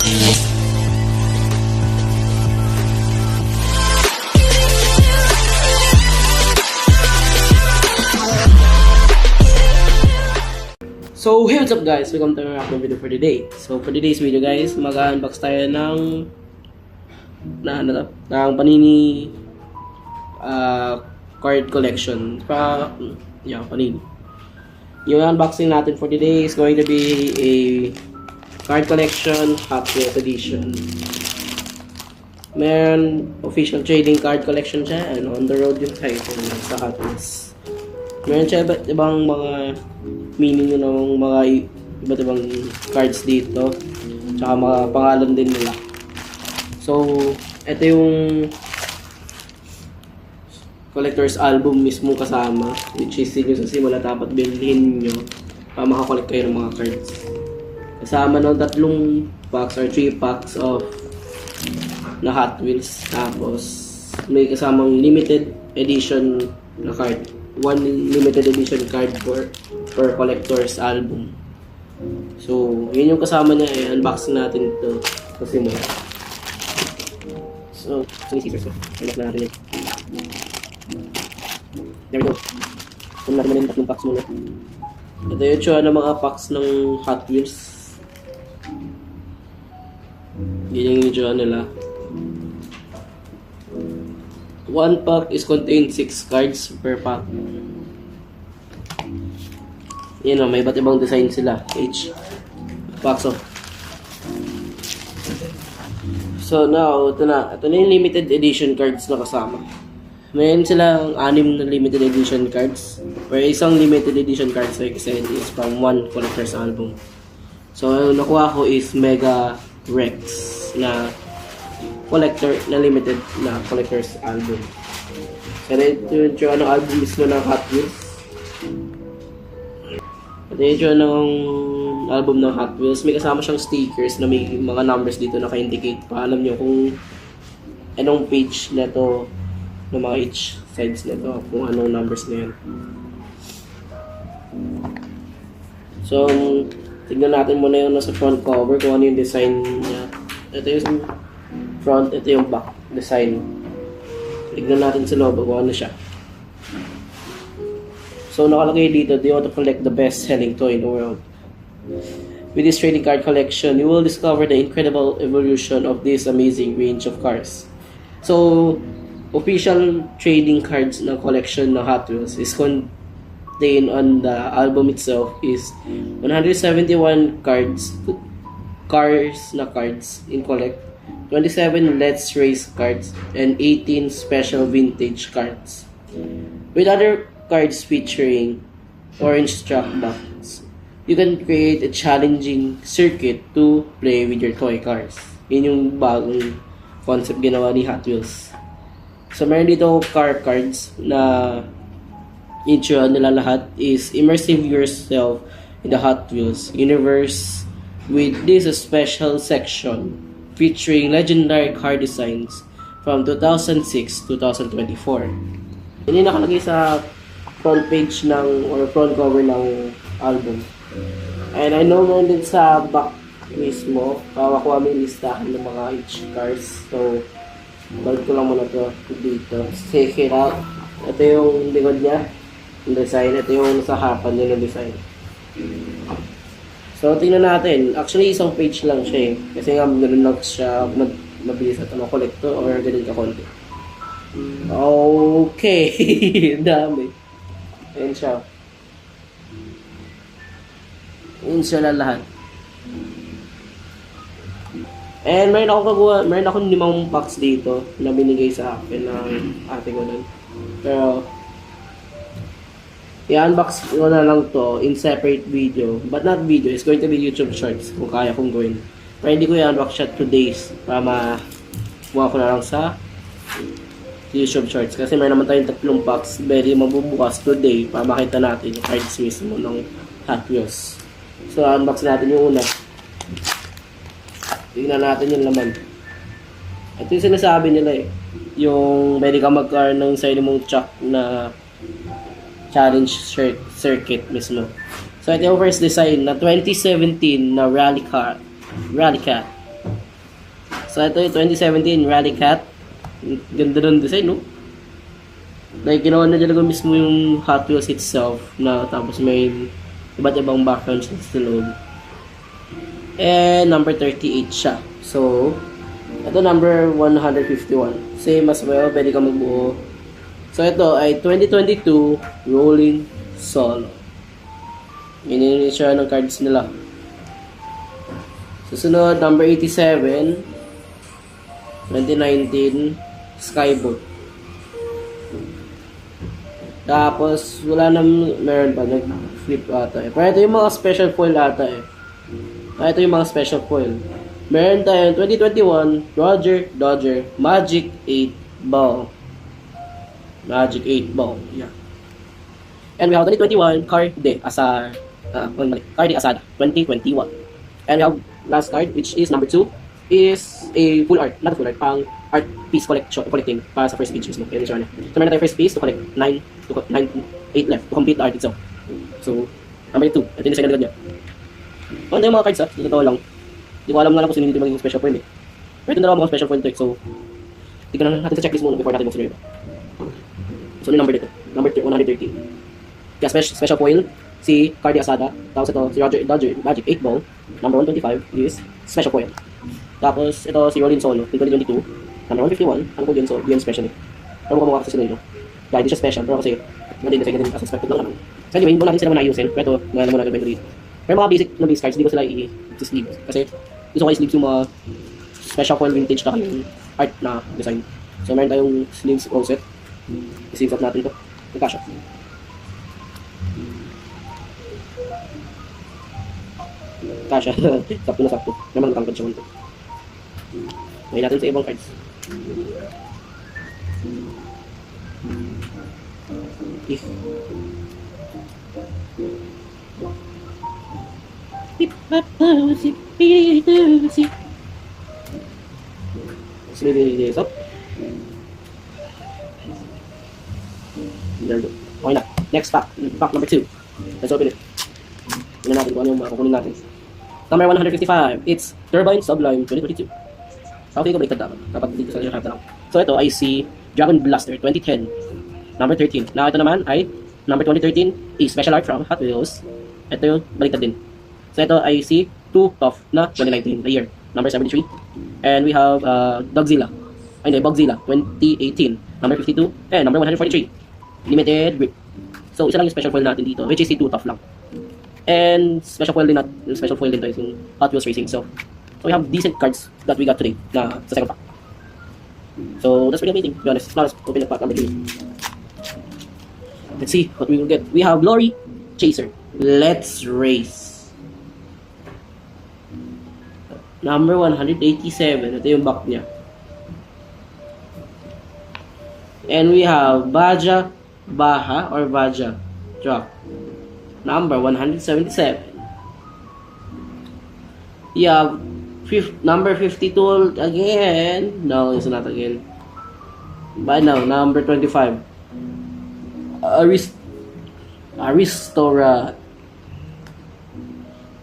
So, hey, what's up guys? Welcome to our video for today. So, for today's video guys, mag-unbox tayo ng Panini card collection. Panini. Yung unboxing natin for today is going to be a card collection Hot Wheels edition. Meron official trading card collection siya and on the road yung title sa Hot Wheels. Meron siya iba't ibang mga meaning ng mga iba't ibang cards dito, tsaka mga pangalan din nila. So, ito yung collector's album mismo kasama, which is yun sa simula dapat bilhin nyo para makakollect kayo ng mga cards. Kasama ng 3 packs or 3 packs of na Hot Wheels, tapos may kasamang limited edition na card, 1 limited edition card per collector's album. So, yun yung kasama niya. Unboxing natin ito kasi mo. So, scissors ko. Unbox na natin yun. There we go. Kung natin muna yung 3 packs muna. Ito yung tsura ng mga packs ng Hot Wheels. Yun yung tsura nila. 1 pack is contain 6 cards per pack. Yan o, may iba't ibang design sila each box of. So now, ito na yung limited edition cards na kasama. Mayroon silang 6 na limited edition cards, where isang limited edition cards like I said is from 1 collector's album. So nakuha ko is Mega Rex na limited na collector's album. So ito yung album mismo ng Hot Wheels. Ito yung ng album ng Hot Wheels. May kasama siyang stickers na may mga numbers dito na naka-indicate pa. Alam nyo kung anong page na to, ng mga each sides na to, kung anong numbers na yan. So, tignan natin muna yung nasa front cover kung ano yung design niya. Ito yung front, ito yung back design. Tignan natin sa loob kung ano siya. So, nakalagay dito, do you want to collect the best-selling toy in the world? With this trading card collection, you will discover the incredible evolution of this amazing range of cars. So, official trading cards na collection ng Hot Wheels is contained on the album itself is 171 cards in collect, 27 Let's Race cards, and 18 special vintage cards. With other cards featuring orange track box, you can create a challenging circuit to play with your toy cars. Yun yung bagong concept ginawa ni Hot Wheels. So meron dito car cards na intro nila lahat is immersive yourself in the Hot Wheels universe with this special section featuring legendary car designs from 2006 to 2024. Yun yung nakalagay sa front page or front cover ng album. And I know meron din sa back mismo, kawakuha may listahan ng mga each cars. So, balik ko lang muna to dito. Check it out. Ito yung likod niya, yung design. Ito yung sa harapan niya ng design. So, tingnan natin. Actually, isang page lang siya eh. Kasi nga, ganoon lang siya mabilis at collector or ganun ka konti. Okay. Dami. Ayan siya. Ayan siya lahat. And meron akong 5 packs dito na binigay sa akin ng ate ko nun. Pero, i-unbox ko na lang to in separate video. But not video, it's going to be YouTube Shorts kung kaya kong gawin. Pero hindi ko i-unbox siya 2 days para makuha ko na lang sa YouTube Shorts. Kasi may naman tayong 3 packs very mabubukas today para makita natin yung cards mismo ng Hot Wheels. So, unbox natin yung una. Tingnan natin yung laman. Ito yung sinasabi nila eh. Yung pwede ka mag-car ng sarili mong chuck na challenge circuit mismo. So, ito yung first design na 2017 na Rally Cat. So, ito yung 2017 Rally Cat. Ganda ng design, no? Like, ginawa na talaga mismo yung Hot Wheels itself na tapos may iba't ibang backgrounds sa loob. And number 38 siya. So, ito number 151. Same as well, pwede ka magbuo. So, ito ay 2022 Rolling Solo. Yun siya ng cards nila. Susunod, number 87, 2019 Skyboat. Tapos, wala meron pa, nag-flip ata eh. Pero ito yung mga special foil ata eh. Ito yung mga special foil. Meron tayo 2021 Roger Dodger Magic 8 Ball. Magic 8 Ball, yeah. And we have 2021 Card de Asar. Card de Asada 2021. And we have last card, which is number 2, is a full art, not a full art, pang art piece collecting para sa first page mismo. Yan yung siya. So, meron tayo first piece to collect 8 left to complete the art itself. So, number 2, ito yung design na agad niya. Ano yung mga cards dito totoo lang. Hindi ko alam nga lang kung sino dito magiging special foil eh. Pero ito na lang mga special foil to eh. So, tignan natin sa checklist muna before natin buksan yung iba. So, ano yung number dito? Number 113. Kaya special foil, si Cardi Asada. Tapos ito, si Roger Dodger Magic 8 Ball. Number 125 is special foil. Tapos ito, si Rolling Solo, 2022. Number 151, ano po yun? So, yun special. Pero mukhang mukha kasi sila ito. Kaya hindi siya special, pero kasi nandito din as expected lang naman. So anyway, hindi natin sila muna ayusin. Pero ito, ngayon muna natin dito. Pero mga basic na base cards, hindi ko sila i-sleeve. Kasi gusto ko i-sleeve yung mga special foil vintage na yung art na design. So meron tayong sleeves all set. I-sleeve up natin ito. Magkasya. Kasha. Sakto na sakto. Naman tangkad siya ito. Ngayon natin sa ibang cards. Sleeve up. There we go. Okay na. Next pack. Pack number 2. Let's open it. Tignan natin kung ano yung makukunin natin. Number 155. It's Turbine Sublime 2022. Okay ko baliktad dapat. Dapat dito sa harap na lang. So ito ay si Dragon Blaster 2010. Number 13. Now ito naman ay number 2013 is Special Art from Hot Wheels. Ito yung baliktad din. So ito ay si 2 Tough na 2019, the year. Number 73. And we have Dogzilla. Ay hindi, Bugzilla 2018. Number 52. And number 143. Limited grip. So isa lang yung special foil natin dito, which is si 2 Tough lang. And special foil din to is yung Hot Wheels Racing. So we have decent cards that we got today na sa second pack. So that's pretty amazing, to be honest. Now let's open the pack number 3. Let's see what we will get. We have Glory Chaser. Let's race. Number 187. Ito yung back niya. And we have Baja Truck. Number 177. Yeah, number 52 again. No, it's not again. But no, number 25. Aristora.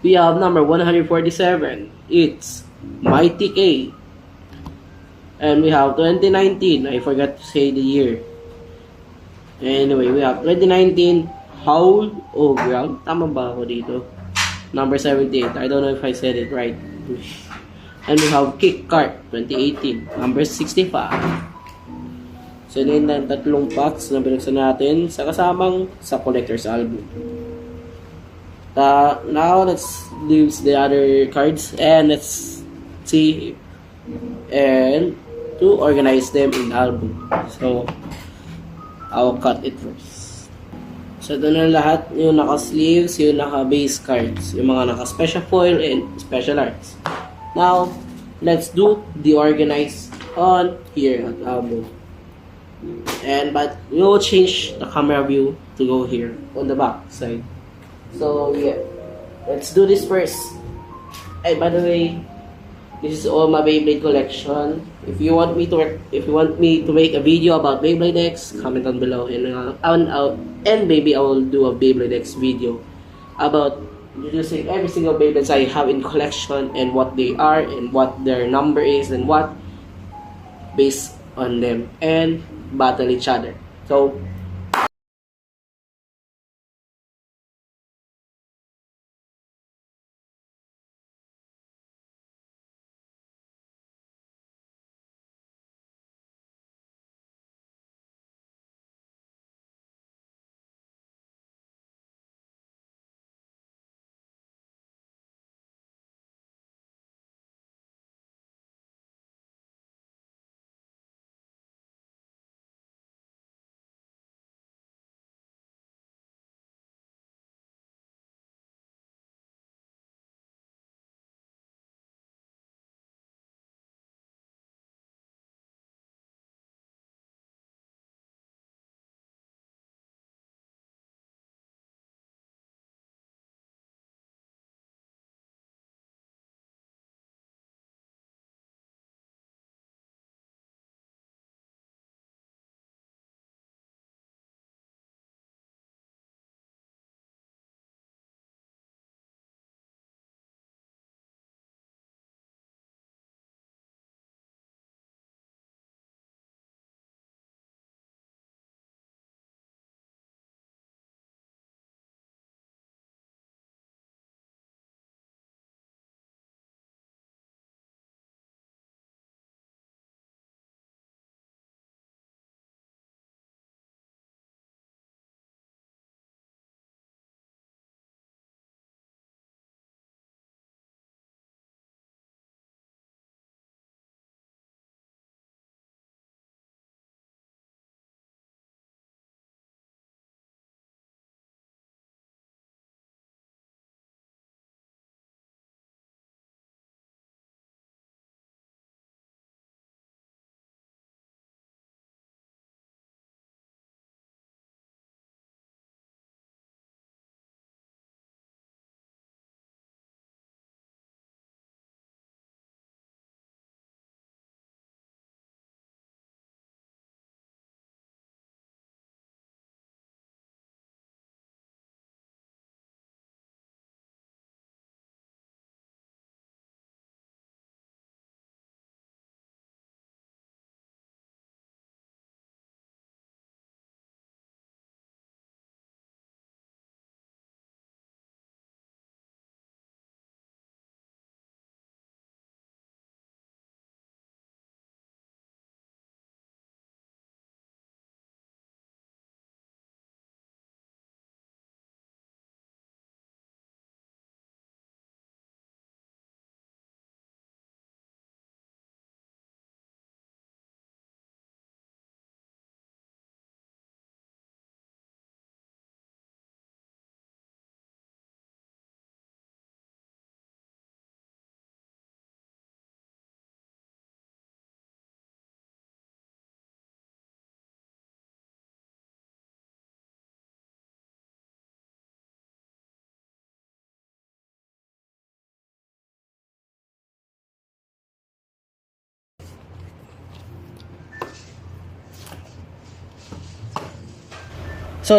We have number 147. It's Mighty K. And we have 2019. I forgot to say the year. Anyway, we have 2019 Howl Ground. Tama ba ako dito? Number 78. I don't know if I said it right. And we have Kick Kart 2018. Number 65. So, yun na tatlong packs na binuksan natin sa kasamang sa collector's album. Now, let's leave the other cards and let's see and to organize them in album. So, I'll cut it first. So, doon na lahat yung naka-sleeves, yung naka-base cards, yung mga naka-special foil and special arts. Now, let's do the organize on here at album. But we will change the camera view to go here on the back side. So yeah, let's do this first. Hey, by the way, this is all my Beyblade collection. If you want me to make a video about Beyblade X, comment down below, and maybe I will do a Beyblade X video about introducing every single Beyblades I have in collection and what they are and what their number is and what based on them and battle each other. So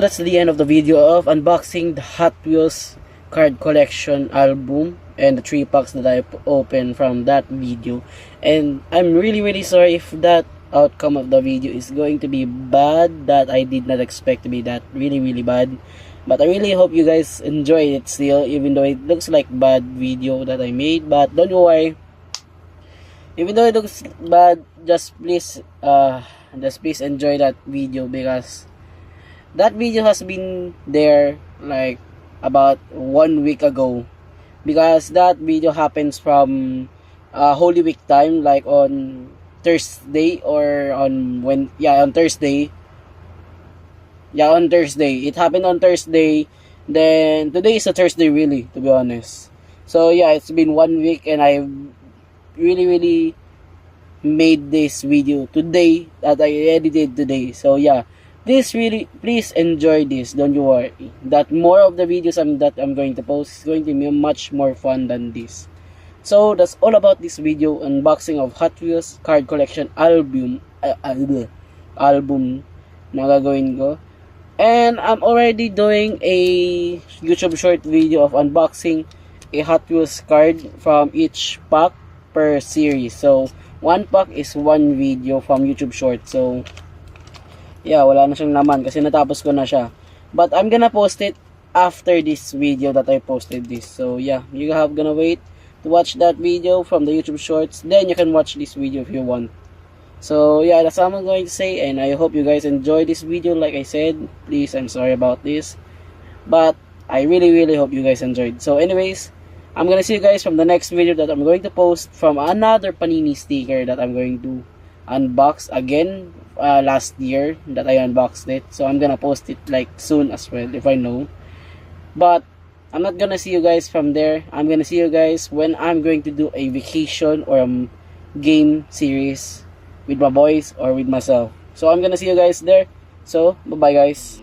that's the end of the video of unboxing the Hot Wheels card collection album and the 3 packs that I opened from that video. And I'm really sorry if that outcome of the video is going to be bad, that I did not expect to be that really bad. But I really hope you guys enjoy it still, even though it looks like bad video that I made. But don't worry, even though it looks bad, just please enjoy that video, because that video has been there like about 1 week ago, because that video happens from Holy Week time, like on Thursday or on on Thursday. Yeah, on Thursday. It happened on Thursday. Then today is a Thursday, really, to be honest. So yeah, it's been 1 week and I really made this video today, that I edited today. So yeah, please enjoy this. Don't you worry that more of the videos that I'm going to post is going to be much more fun than this. So that's all about this video unboxing of Hot Wheels card collection album na gagawin ko. And I'm already doing a YouTube short video of unboxing a Hot Wheels card from each pack per series. So, one pack is one video from YouTube short. So, yeah, wala na siyang laman kasi natapos ko na siya. But I'm gonna post it after this video that I posted this. So, yeah, you have gonna wait to watch that video from the YouTube shorts. Then, you can watch this video if you want. So yeah, that's all I'm going to say, and I hope you guys enjoy this video. Like I said, please, I'm sorry about this, but I really hope you guys enjoyed. So anyways, I'm gonna see you guys from the next video that I'm going to post from another Panini sticker that I'm going to unbox again last year that I unboxed it. So I'm gonna post it like soon as well if I know. But I'm not gonna see you guys from there. I'm gonna see you guys when I'm going to do a vacation or a game series with my boys or with myself. So I'm gonna see you guys there. So bye bye guys.